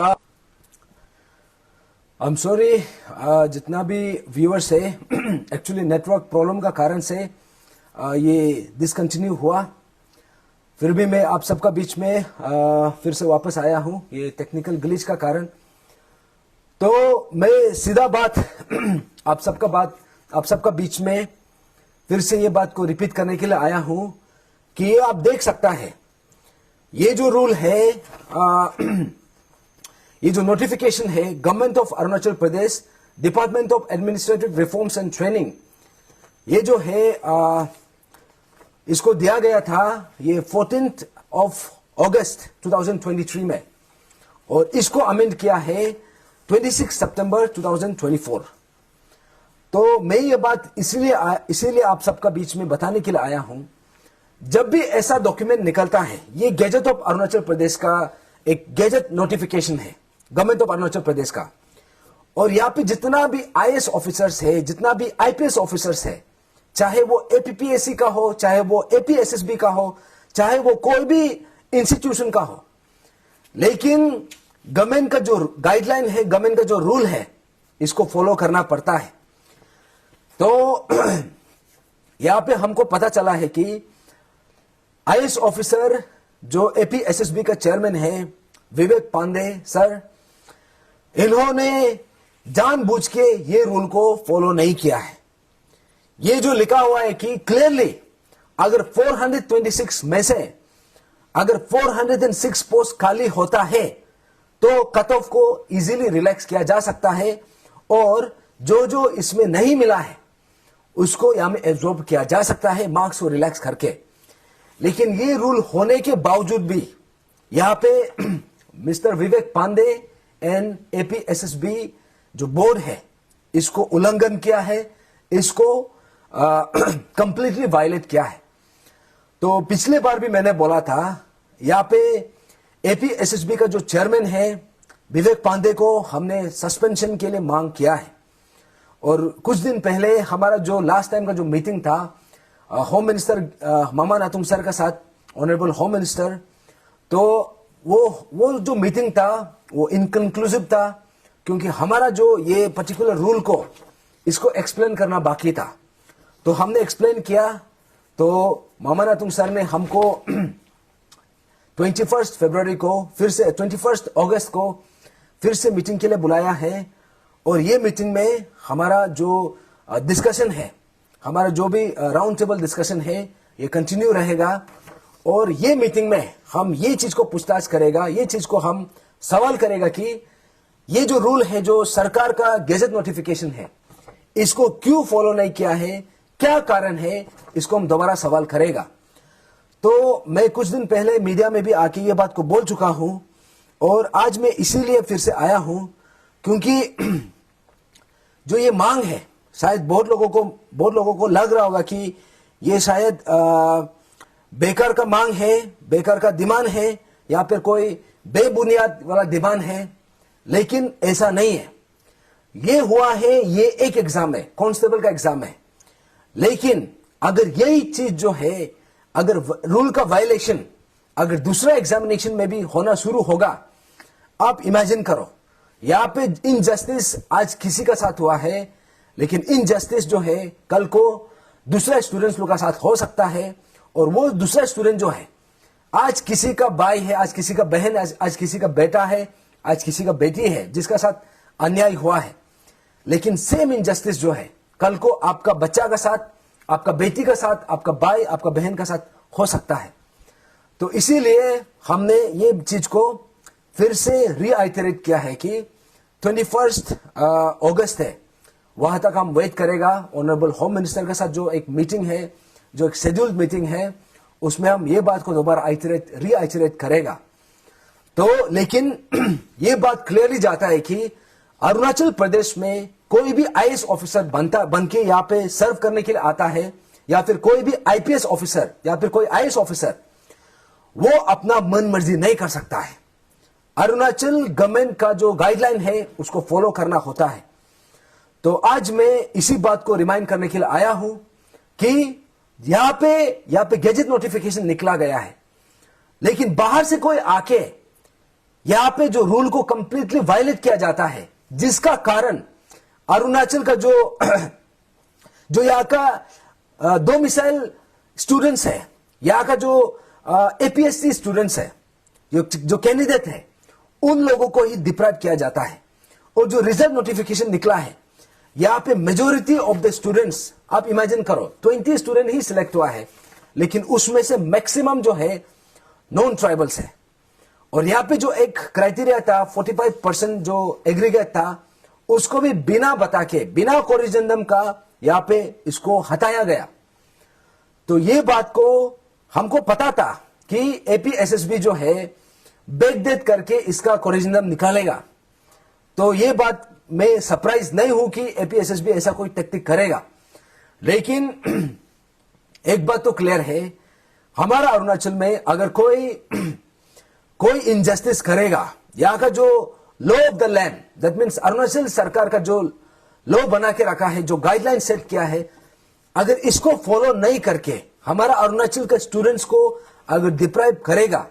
I am sorry, जितना भी viewers है एक्चुअली नेटवर्क प्रॉब्लम का कारण से ये डिसकंटिन्यू हुआ। फिर भी मैं आप सबका बीच में फिर से वापस आया हूं, ये टेक्निकल ग्लिच का कारण। तो मैं सीधा बात आप सबका बीच में फिर से ये बात को रिपीट करने के लिए आया हूं कि ये आप देख सकता है, ये जो रूल है, ये जो नोटिफिकेशन है government of Arunachal Pradesh department of administrative reforms and training, ये जो है इसको दिया गया था ये 14th अगस्त 2023 में, और इसको अमेंड किया है 26 सितंबर 2024। तो मैं ये बात इसीलिए आप सबका बीच में बताने के लिए आया हूं, जब भी ऐसा डॉक्यूमेंट निकलता है, ये गैजेट ऑफ अरुणाचल प्रदेश का एक गैजेट नोटिफिकेशन है गवर्नमेंट ऑफ अरुणाचल प्रदेश का, और यहां पे जितना भी आईएएस ऑफिसर्स है, जितना भी आईपीएस ऑफिसर्स है, चाहे वो एपीपीएससी का हो, चाहे वो एपीएसएसबी का हो, चाहे वो कोई भी इंस्टीट्यूशन का हो, लेकिन गवर्नमेंट का जो गाइडलाइन है, गवर्नमेंट का जो रूल है, इसको फॉलो करना पड़ता है। तो यहां पे हमको पता चला है कि आईएएस ऑफिसर जो एपीएसएसबी का चेयरमैन है विवेक पांडे सर, इन्होंने जानबूझ के ये रूल को फॉलो नहीं किया है। ये जो लिखा हुआ है कि क्लियरली अगर 426 में से अगर 406 पोस्ट खाली होता है तो कट ऑफ को इजीली रिलैक्स किया जा सकता है, और जो जो इसमें नहीं मिला है उसको यहां में एब्जॉर्ब किया जा सकता है मार्क्स को रिलैक्स करके। लेकिन ये रूल होने के बावजूद भी यहां पे मिस्टर विवेक पांडे एंड एपीएसएसबी जो बोर्ड है, इसको उल्लंघन किया है, इसको कंप्लीटली वायलेट किया है। तो पिछले बार भी मैंने बोला था, यहां पे एपीएसएसबी का जो चेयरमैन है विवेक पांडे को हमने सस्पेंशन के लिए मांग किया है, और कुछ दिन पहले हमारा जो लास्ट टाइम का जो मीटिंग था होम मिनिस्टर मामा नातुंग सर का साथ, ऑनरेबल होम मिनिस्टर, तो वो जो मीटिंग था वो इनकंक्लूसिव था, क्योंकि हमारा जो ये पर्टिकुलर रूल को इसको एक्सप्लेन करना बाकी था। तो हमने एक्सप्लेन किया, तो मामा नातुंग सर ने हमको 21 फरवरी को फिर से 21 अगस्त को फिर से मीटिंग के लिए बुलाया है, और ये मीटिंग में हमारा जो डिस्कशन है, हमारा जो भी राउंड टेबल डिस्कशन है, ये कंटिन्यू रहेगा। और ये मीटिंग में हम ये चीज को पूछताछ करेगा, ये चीज को हम सवाल करेगा कि ये जो रूल है, जो सरकार का गैजेट नोटिफिकेशन है, इसको क्यों फॉलो नहीं किया है, क्या कारण है, इसको हम दोबारा सवाल करेगा। तो मैं कुछ दिन पहले मीडिया में भी आके ये बात को बोल चुका हूं, और आज मैं इसीलिए फिर से आया हूं क्योंकि जो ये मांग है, शायद बहुत लोगों को लग रहा होगा कि ये शायद बेकार का मांग है, बेकार का डिमांड है, या फिर कोई बेबुनियाद वाला डिमांड है, लेकिन ऐसा नहीं है। ये हुआ है, ये एक एग्जाम है, कांस्टेबल का एग्जाम है, लेकिन अगर यही चीज जो है, अगर रूल का वायलेशन अगर दूसरा एग्जामिनेशन में भी होना शुरू होगा, आप इमेजिन करो, यहां पे इनजस्टिस आज किसी का साथ हुआ है, लेकिन इनजस्टिस जो है कल को दूसरे स्टूडेंट्स लोग का साथ हो सकता है, और वो दूसरा स्टूडेंट जो है, आज किसी का भाई है, आज किसी का बहन है, आज किसी का बेटा है, आज किसी का बेटी है, जिसका साथ अन्याय हुआ है, लेकिन सेम इनजस्टिस जो है कल को आपका बच्चा का साथ, आपका बेटी का साथ, आपका भाई, आपका बहन का साथ हो सकता है। तो इसीलिए हमने ये चीज को फिर से रीआइटरेट किया है कि 21 अगस्त है, वहां तक हम वेट करेगा। ऑनरेबल होम मिनिस्टर के साथ जो एक मीटिंग है, जो एक शेड्यूल्ड मीटिंग है, उसमें हम ये बात को दोबारा रीआइटरेट करेगा। तो लेकिन ये बात क्लियरली जाता है कि अरुणाचल प्रदेश में कोई भी आईएएस ऑफिसर बन के यहाँ पे सर्व करने के लिए आता है, या फिर कोई भी आईपीएस ऑफिसर या फिर कोई आईएएस ऑफिसर, वो अपना मन मर्जी नहीं कर सकता है। अरुणाचल गवर्नमेंट का जो गाइडलाइन है उसको फॉलो करना होता है। तो आज मैं इसी बात को रिमाइंड करने के लिए आया हूं कि यहां पे गैजेट नोटिफिकेशन निकला गया है, लेकिन बाहर से कोई आके यहां पे जो रूल को कंप्लीटली वायलेट किया जाता है, जिसका कारण अरुणाचल का जो यहां का 2 मिसाइल स्टूडेंट्स है, यहां का जो एपीएससी स्टूडेंट्स है, जो कैंडिडेट है, उन लोगों को ही डिप्राइव किया जाता है। और जो रिजल्ट नोटिफिकेशन निकला है, यहां पे मेजोरिटी ऑफ द स्टूडेंट्स, आप इमेजिन करो 20 स्टूडेंट ही सिलेक्ट हुआ है, लेकिन उसमें से मैक्सिमम जो है नॉन ट्राइबल्स है। और यहां पे जो एक क्राइटेरिया था 45% जो एग्रीगेट था, उसको भी बिना बता के, बिना कोरिजेंडम का यहां पे इसको हटाया गया। तो ये बात को हमको पता था कि एपीएसएसबी जो है बैकडेट करके इसका कोरिजेंडम निकालेगा। तो ये बात मैं सरप्राइज नहीं हूं कि एपीएसएसबी ऐसा कोई टेक्निक करेगा। लेकिन एक बात तो क्लियर है, हमारा अरुणाचल में अगर कोई इनजस्टिस करेगा, यहां का जो law of the land, that means Arunachal सरकार का जो लॉ बना के रखा है, जो गाइडलाइन सेट किया है, अगर इसको फॉलो नहीं करके हमारा अरुणाचल के स्टूडेंट्स को अगर डिप्राइव करेगा,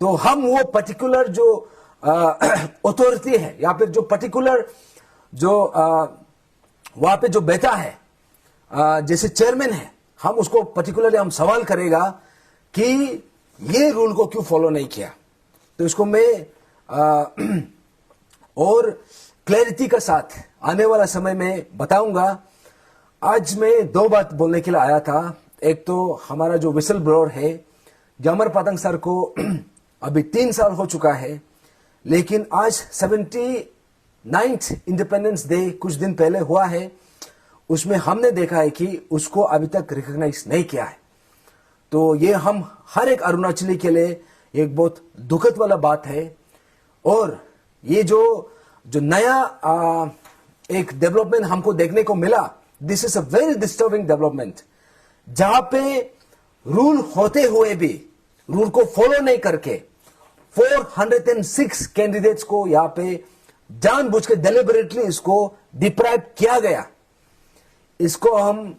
तो हम वो पर्टिकुलर जो अथॉरिटी है या फिर जो पर्टिकुलर जो वहां पे जो बैठा है, जैसे चेयरमैन है, हम उसको पर्टिकुलरली हम सवाल करेगा कि ये रूल को क्यों फॉलो नहीं किया। तो इसको मैं और क्लैरिटी के साथ आने वाला समय में बताऊंगा। आज मैं 2 बात बोलने के लिए आया था। एक तो हमारा जो विसल ब्लोअर है जामर पातंग सर को अभी 3 साल हो चुका है, लेकिन आज 79th इंडिपेंडेंस डे कुछ दिन पहले हुआ है, उसमें हमने देखा है कि उसको अभी तक रिकॉग्नाइज नहीं किया है। तो ये हम हर एक अरुणाचली के लिए एक बहुत दुखद वाला बात है। और ये जो नया एक डेवलपमेंट हमको देखने को मिला, this is a very disturbing development, जहां पे रूल होते हुए भी रूल को फॉलो नहीं करके 406 कैंडिडेट्स को यहां पे जानबूझ के डेलिबरेटली इसको डिप्राइव किया गया। इसको हम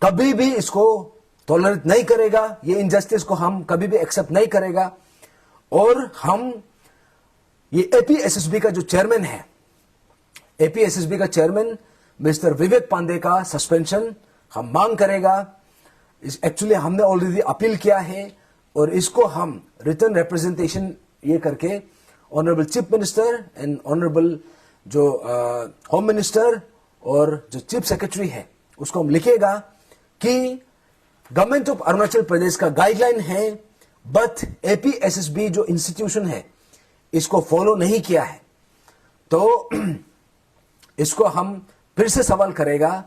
कभी भी इसको टॉलरेट नहीं करेगा, ये इनजस्टिस को हम कभी भी एक्सेप्ट नहीं करेगा। और हम ये एपीएसएसबी का जो चेयरमैन है, एपीएसएसबी का चेयरमैन मिस्टर विवेक पांडे का सस्पेंशन हम मांग करेगा। एक्चुअली हमने ऑलरेडी अपील किया है और इसको हम रिटर्न रिप्रेजेंटेशन ये करके honourable chief minister and honourable जो होम मिनिस्टर और जो चीफ सेक्रेटरी है, उसको हम लिखेगा कि गवर्नमेंट ऑफ अरुणाचल प्रदेश का गाइडलाइन है, बट एपीएसएसबी जो इंस्टीट्यूशन है इसको फॉलो नहीं किया है। तो इसको हम फिर से सवाल करेगा।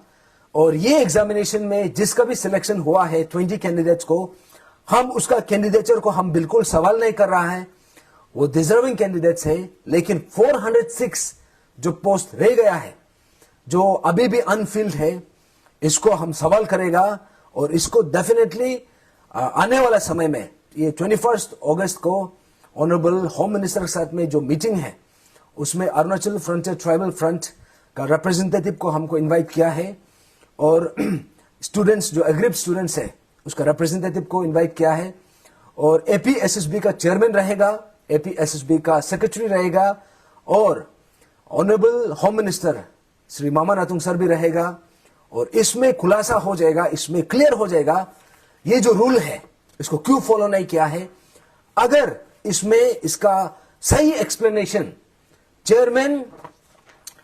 और ये एग्जामिनेशन में जिसका भी सिलेक्शन हुआ है 20 कैंडिडेट्स को, हम उसका कैंडिडेचर को हम बिल्कुल सवाल नहीं कर रहा है, वो डिजर्विंग कैंडिडेट्स है। लेकिन 406 जो पोस्ट रह गया है, जो अभी भी अनफिल्ड है, इसको हम सवाल करेगा। और इसको डेफिनेटली आने वाला समय में, ये 21 अगस्त को ऑनरेबल होम मिनिस्टर के साथ में जो मीटिंग है, उसमें अरुणाचल फ्रंटियर ट्राइबल फ्रंट का रिप्रेजेंटेटिव को हमको इनवाइट किया है। और स्टूडेंट्स जो एग्रीड स्टूडेंट्स है, उसका रिप्रेजेंटेटिव को इनवाइट किया है। और एपीएसएसबी का चेयरमैन रहेगा, एपीएसएसबी का सेक्रेटरी रहेगा, और ऑनरेबल होम मिनिस्टर श्री मामा नातुंग सर भी रहेगा। और इसमें खुलासा हो जाएगा, इसमें क्लियर हो जाएगा ये जो रूल है इसको क्यों फॉलो नहीं किया है। अगर इसमें इसका सही एक्सप्लेनेशन चेयरमैन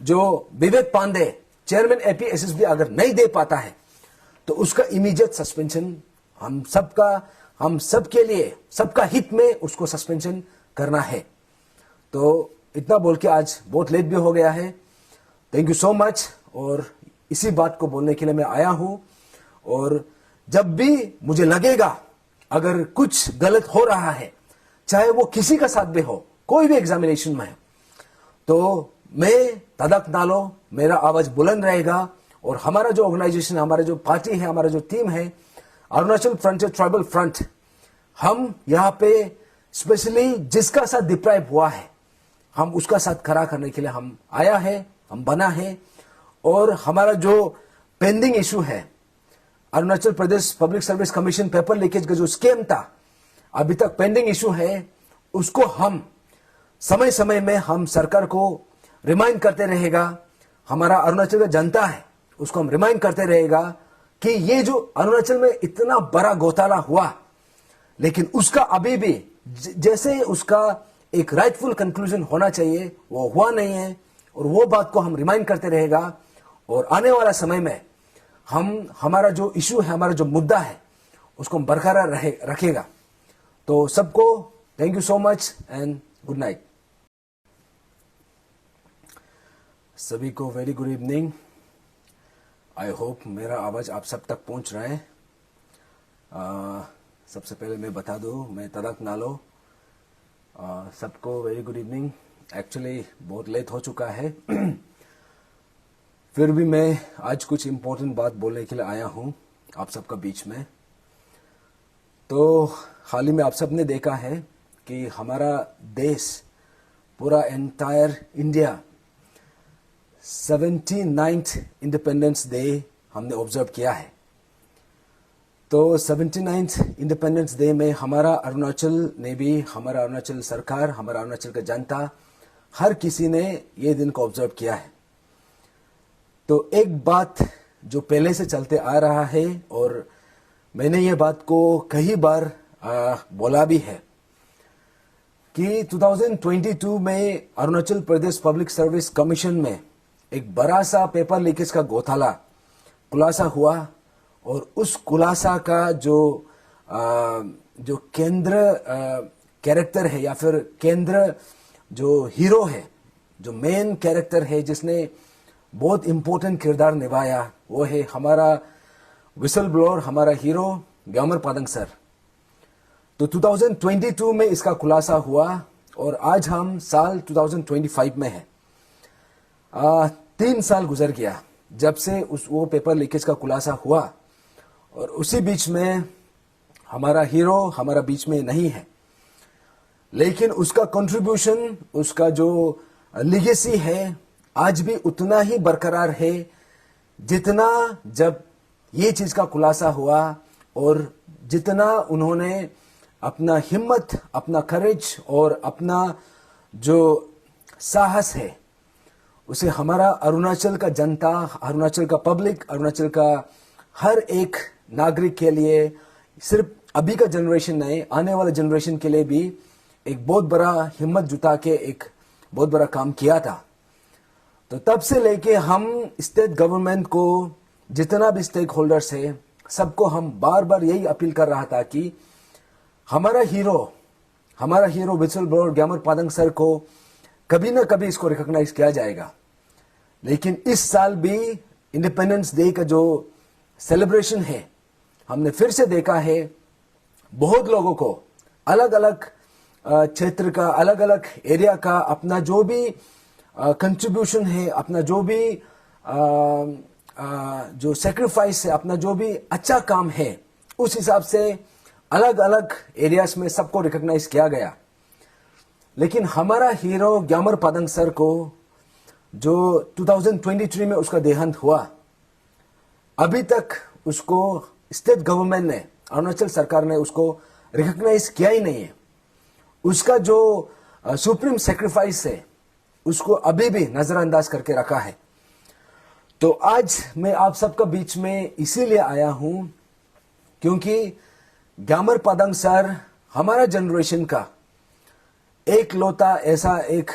जो विवेक पांडे, चेयरमैन एपीएसएसबी अगर नहीं दे पाता है, तो उसका इमीडिएट सस्पेंशन हम सबके लिए, सबका हित में उसको सस्पेंशन करना है। तो इतना बोल के आज बहुत लेट भी हो गया है। Thank you so much. और इसी बात को बोलने के लिए मैं आया हूं। और जब भी मुझे लगेगा अगर कुछ गलत हो रहा है, चाहे वो किसी का साथ भी हो, कोई भी एग्जामिनेशन में, तो मैं तदक नालो, मेरा आवाज बुलंद रहेगा। और हमारा जो ऑर्गेनाइजेशन, हमारा जो पार्टी है, हमारा जो टीम है, अरुणाचल फ्रंटियर ट्राइबल फ्रंट, हम यहां पे स्पेशली जिसका साथ डिप्राइव हुआ है, हम उसका साथ खड़ा करने के लिए हम आया है, हम बना है। और हमारा जो पेंडिंग इशू है, Arunachal Pradesh public service commission paper leakage का जो स्कैम था, अभी तक पेंडिंग इशू है, उसको हम समय समय में हम सरकार को रिमाइंड करते रहेगा, हमारा अरुणाचल का जनता है उसको हम रिमाइंड करते रहेगा कि ये जो अरुणाचल में इतना बड़ा घोटाला हुआ, लेकिन उसका अभी भी जैसे उसका एक राइटफुल कंक्लूजन होना चाहिए वो हुआ नहीं है, और वो बात को हम रिमाइंड करते रहेगा। और आने वाला समय में हम हमारा जो इशू है, हमारा जो मुद्दा है, उसको हम बरकरार रखेगा। तो सबको thank you so much and good night. सभी को very good evening. I hope मेरा आवाज आप सब तक पहुंच रहा है। सबसे पहले मैं बता दूं, मैं तदक नालो। सबको वेरी गुड इवनिंग। एक्चुअली बहुत लेट हो चुका है फिर भी मैं आज कुछ इम्पोर्टेंट बात बोलने के लिए आया हूं आप सबका बीच में। तो हाल ही में आप सब ने देखा है कि हमारा देश, पूरा entire India 79th independence day हमने ऑब्जर्व किया है। तो 79th इंडिपेंडेंस डे में हमारा अरुणाचल ने भी, हमारा अरुणाचल सरकार, हमारा अरुणाचल का जनता, हर किसी ने ये दिन को ऑब्जर्व किया है। तो एक बात जो पहले से चलते आ रहा है, और मैंने ये बात को कई बार बोला भी है कि 2022 में Arunachal Pradesh public service commission में एक बड़ा सा पेपर लीकेज का घोटाला खुलासा हुआ, और उस खुलासा का जो केंद्र कैरेक्टर है, या फिर केंद्र जो हीरो है, जो मेन कैरेक्टर है, जिसने बहुत इंपॉर्टेंट किरदार निभाया, वो है हमारा विसल ब्लोअर, हमारा हीरो ग्यामर पादंग सर। तो 2022 में इसका खुलासा हुआ, और आज हम साल 2025 में है। 3 साल गुजर गया जब से वो पेपर लीकेज का खुलासा हुआ, और उसी बीच में हमारा हीरो हमारा बीच में नहीं है, लेकिन उसका कंट्रीब्यूशन, उसका जो लीगेसी है, आज भी उतना ही बरकरार है जितना जब ये चीज का खुलासा हुआ, और जितना उन्होंने अपना हिम्मत, अपना करेज और अपना जो साहस है, उसे हमारा अरुणाचल का जनता, अरुणाचल का पब्लिक, अरुणाचल का हर एक नागरिक के लिए, सिर्फ अभी का जनरेशन नहीं, आने वाले जनरेशन के लिए भी एक बहुत बड़ा हिम्मत जुटा के एक बहुत बड़ा काम किया था। तो तब से लेके हम स्टेट गवर्नमेंट को, जितना भी स्टेक होल्डर्स है, सबको हम बार बार यही अपील कर रहा था कि हमारा हीरो विसल ब्लोअर ग्यामर पादंग सर को कभी ना कभी इसको रिकॉग्नाइज किया जाएगा। लेकिन इस साल भी इंडिपेंडेंस डे का जो सेलिब्रेशन है, हमने फिर से देखा है बहुत लोगों को अलग अलग क्षेत्र का, अलग अलग एरिया का अपना जो भी कंट्रीब्यूशन है, अपना जो भी जो सेक्रीफाइस है, अपना जो भी अच्छा काम है, उस हिसाब से अलग अलग एरियाज में सबको रिकॉग्नाइज किया गया। लेकिन हमारा हीरो ग्यामर पादंग सर को जो 2023 में उसका देहांत हुआ, अभी तक उसको स्टेट गवर्नमेंट ने, अरुणाचल सरकार ने उसको रिकॉग्नाइज किया ही नहीं है। उसका जो सुप्रीम सेक्रीफाइस है, उसको अभी भी नजरअंदाज करके रखा है। तो आज मैं आप सबका बीच में इसीलिए आया हूं क्योंकि ग्यामर पादंग सर हमारा जनरेशन का एक लौता ऐसा एक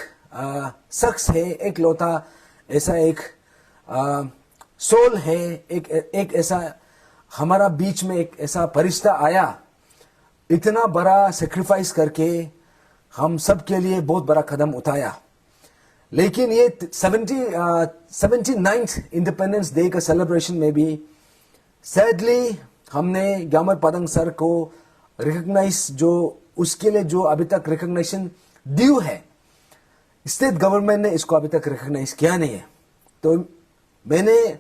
शख्स है, एक लौता ऐसा एक सोल है, एक ऐसा हमारा बीच में एक ऐसा फरिश्ता आया, इतना बड़ा सेक्रीफाइस करके हम सब के लिए बहुत बड़ा कदम उठाया। लेकिन ये 79th इंडिपेंडेंस डे का सेलिब्रेशन में भी सैडली हमने ग्यामर पादंग सर को रिकॉग्नाइज, जो उसके लिए जो अभी तक रिकॉग्निशन ड्यू है, स्टेट गवर्नमेंट ने इसको अभी तक रिकॉग्नाइज किया नहीं है। तो मैंने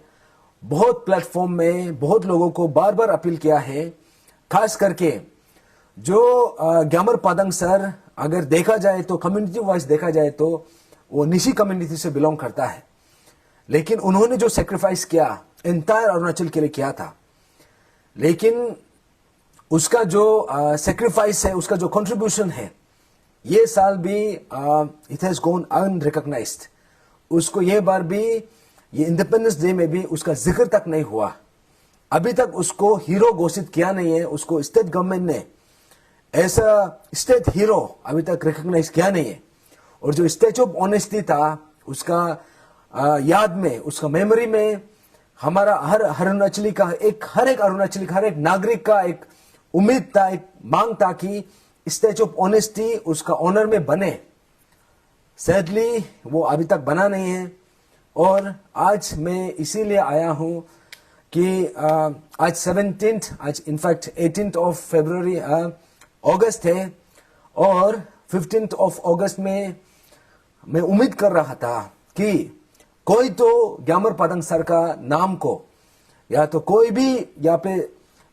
बहुत प्लेटफॉर्म में बहुत लोगों को बार बार अपील किया है, खास करके जो ग्यामर पादंग सर, अगर देखा जाए तो कम्युनिटी वाइज देखा जाए तो वो निशी कम्युनिटी से बिलोंग करता है, लेकिन उन्होंने जो सेक्रीफाइस किया एंटायर अरुणाचल के लिए किया था। लेकिन उसका जो सेक्रीफाइस है, उसका जो कंट्रीब्यूशन है, ये साल भी इट हैज गॉन अनरिकॉग्नाइज्ड। उसको ये बार भी, ये इंडिपेंडेंस डे में भी उसका जिक्र तक नहीं हुआ। अभी तक उसको हीरो घोषित किया नहीं है। उसको स्टेट गवर्नमेंट ने ऐसा स्टेट हीरो अभी तक रिकॉग्नाइज किया नहीं है। और जो स्टैच्यू ऑफ ऑनेस्टी था, उसका याद में, उसका मेमोरी में हमारा हर अरुणाचली का, हर एक अरुणाचली का, हर एक नागरिक का एक उम्मीद था, एक मांग था कि स्टैच्यू ऑफ ऑनेस्टी उसका ऑनर में बने। सैडली वो अभी तक बना नहीं है। और आज मैं इसीलिए आया हूं कि आज 17th, आज इनफैक्ट 18th ऑफ फरवरी अगस्त है, और 15th ऑफ अगस्त में मैं उम्मीद कर रहा था कि कोई तो ग्यामर पादंग सर का नाम को, या तो कोई भी यहाँ पे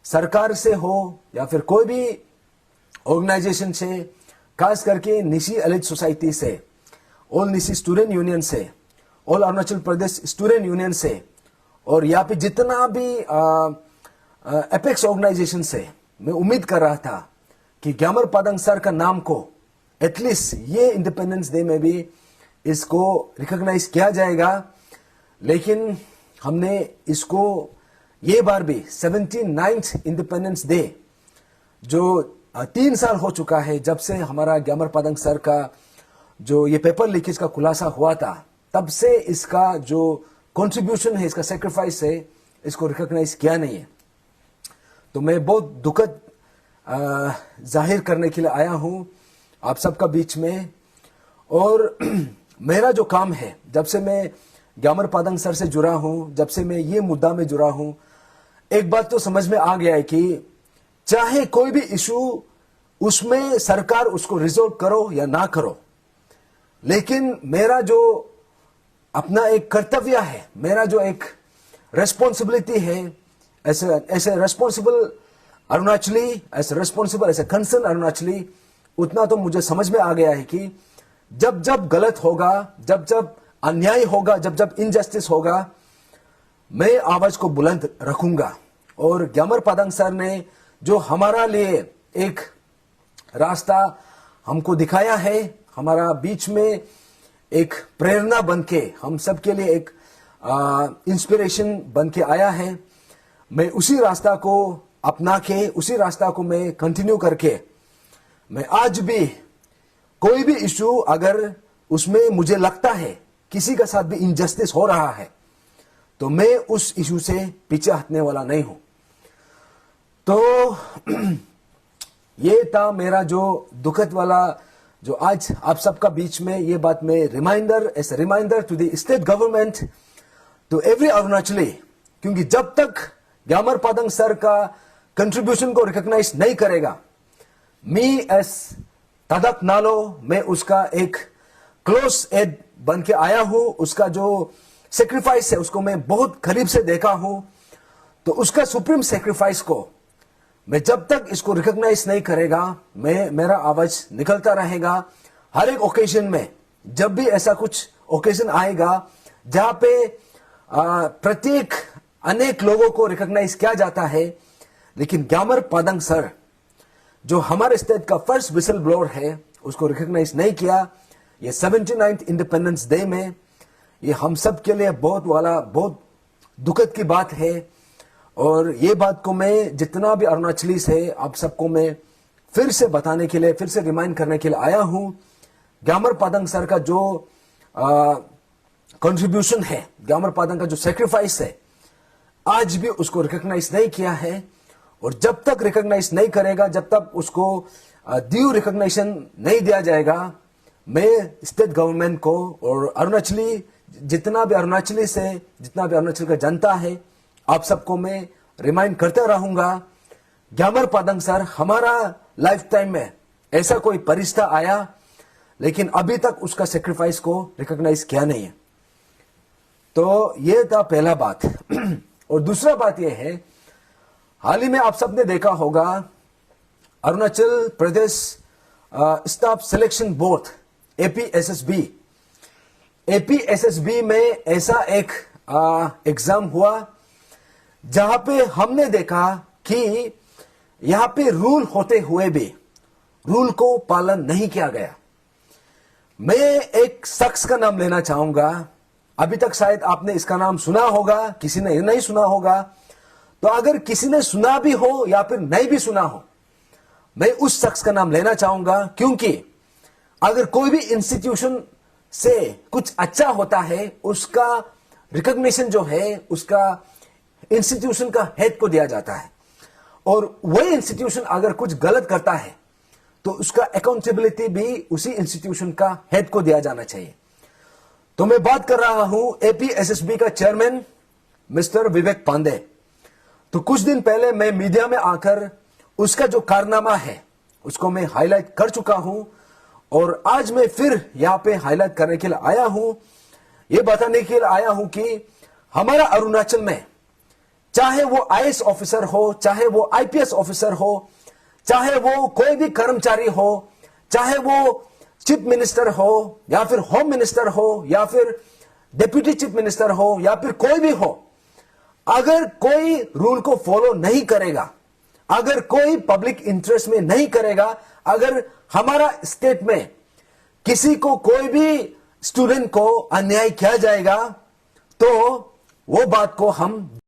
सरकार से हो या फिर कोई भी ऑर्गेनाइजेशन से, खास करके निशी एलिट सोसाइटी से, ऑल निशी स्टूडेंट यूनियन से, all Arunachal Pradesh student union से, और यहाँ पे जितना भी एपेक्स ऑर्गेनाइजेशन से, मैं उम्मीद कर रहा था कि ग्यामर पादंग सर का नाम को एटलीस्ट ये इंडिपेंडेंस डे में भी इसको रिकॉग्नाइज किया जाएगा। लेकिन हमने इसको ये बार भी 79th इंडिपेंडेंस डे, जो 3 साल हो चुका है जब से हमारा ग्यामर पादंग सर का जो ये पेपर लीकेज का खुलासा हुआ था, तब से इसका जो कंट्रीब्यूशन है, इसका सेक्रीफाइस है, इसको रिकॉग्नाइज किया नहीं है। तो मैं बहुत दुखद जाहिर करने के लिए आया हूं आप सबका बीच में। और मेरा जो काम है, जब से मैं ग्यामर पादंग सर से जुड़ा हूं, जब से मैं ये मुद्दा में जुड़ा हूं, एक बात तो समझ में आ गया है कि चाहे कोई भी इशू, उसमें सरकार उसको रिजोल्व करो या ना करो, लेकिन मेरा जो अपना एक कर्तव्य है, मेरा जो एक रेस्पॉन्सिबिलिटी है, ऐसे रेस्पॉन्सिबल अरुणाचली, ऐसे रेस्पॉन्सिबल, ऐसे कंसर्न अरुणाचली, उतना तो मुझे समझ में आ गया है कि जब जब गलत होगा, जब जब अन्याय होगा, जब जब इनजस्टिस होगा, मैं आवाज को बुलंद रखूंगा। और ग्यामर पादंग सर ने जो हमारा लिए एक रास्ता हमको दिखाया है, हमारा बीच में एक प्रेरणा बनके, हम सबके लिए एक इंस्पिरेशन बनके आया है, मैं उसी रास्ता को अपना के, उसी रास्ता को मैं कंटिन्यू करके, मैं आज भी कोई भी इशू अगर उसमें मुझे लगता है किसी के साथ भी इनजस्टिस हो रहा है, तो मैं उस इशू से पीछे हटने वाला नहीं हूं। तो ये था मेरा जो दुखद वाला, जो आज आप सबका बीच में ये बात में reminder, as a reminder to the state government, to every Arunachali, क्योंकि जब तक ग्यामर पादंग सर का कंट्रीब्यूशन को रिकॉग्नाइज नहीं करेगा, मी एस तदक नालो, मैं उसका एक क्लोज एड बन के आया हूं, उसका जो सेक्रीफाइस है उसको मैं बहुत करीब से देखा हूं। तो उसका सुप्रीम सेक्रीफाइस को मैं जब तक इसको रिकॉग्नाइज नहीं करेगा, मेरा आवाज निकलता रहेगा हर एक ओकेजन में। जब भी ऐसा कुछ ओकेजन आएगा जहां पे प्रत्येक अनेक लोगों को रिकॉग्नाइज किया जाता है, लेकिन ग्यामर पादंग सर जो हमारे स्टेट का फर्स्ट विसल ब्लोअर है, उसको रिकॉग्नाइज नहीं किया। ये 79th इंडिपेंडेंस डे में ये हम सब के लिए बहुत दुखद की बात है। और ये बात को मैं जितना भी अरुणाचली से आप सबको मैं फिर से बताने के लिए, फिर से रिमाइंड करने के लिए आया हूं। ग्यामर पादंग सर का जो कंट्रीब्यूशन है, ग्यामर पादंग का जो सेक्रीफाइस है, आज भी उसको रिकॉग्नाइज नहीं किया है। और जब तक रिकॉग्नाइज नहीं करेगा, जब तक उसको ड्यू रिकॉग्निशन नहीं दिया जाएगा, मैं स्टेट गवर्नमेंट को और अरुणाचली, जितना भी अरुणाचल का जनता है, आप सबको मैं रिमाइंड करता रहूंगा। ग्यामर पादंग सर, हमारा लाइफ टाइम में ऐसा कोई परिस्थिति आया, लेकिन अभी तक उसका सेक्रीफाइस को रिकॉग्नाइज किया नहीं है। तो ये था पहला बात। और दूसरा बात यह है, हाल ही में आप सबने देखा होगा Arunachal Pradesh staff selection board एपीएसएसबी में ऐसा एक एग्जाम हुआ जहां पे हमने देखा कि यहां पे रूल होते हुए भी रूल को पालन नहीं किया गया। मैं एक शख्स का नाम लेना चाहूंगा। अभी तक शायद आपने इसका नाम सुना होगा, किसी ने नहीं सुना होगा। तो अगर किसी ने सुना भी हो या फिर नहीं भी सुना हो, मैं उस शख्स का नाम लेना चाहूंगा, क्योंकि अगर कोई भी इंस्टीट्यूशन से कुछ अच्छा होता है, उसका रिकॉग्निशन जो है उसका इंस्टीट्यूशन का हेड को दिया जाता है, और वही इंस्टीट्यूशन अगर कुछ गलत करता है तो उसका अकाउंटेबिलिटी भी उसी इंस्टीट्यूशन का हेड को दिया जाना चाहिए। तो मैं बात कर रहा हूं एपीएसएसबी का चेयरमैन मिस्टर विवेक पांडे। तो कुछ दिन पहले मैं मीडिया में आकर उसका जो कारनामा है उसको मैं हाईलाइट कर चुका हूं, और आज मैं फिर यहां पे हाईलाइट करने के लिए आया हूं, यह बताने के लिए आया हूं कि हमारा अरुणाचल में चाहे वो आईएएस ऑफिसर हो, चाहे वो आईपीएस ऑफिसर हो, चाहे वो कोई भी कर्मचारी हो, चाहे वो चीफ मिनिस्टर हो या फिर होम मिनिस्टर हो या फिर डिप्यूटी चीफ मिनिस्टर हो या फिर कोई भी हो, अगर कोई रूल को फॉलो नहीं करेगा, अगर कोई पब्लिक इंटरेस्ट में नहीं करेगा, अगर हमारा स्टेट में किसी को कोई भी स्टूडेंट को अन्याय किया जाएगा, तो वो बात को हम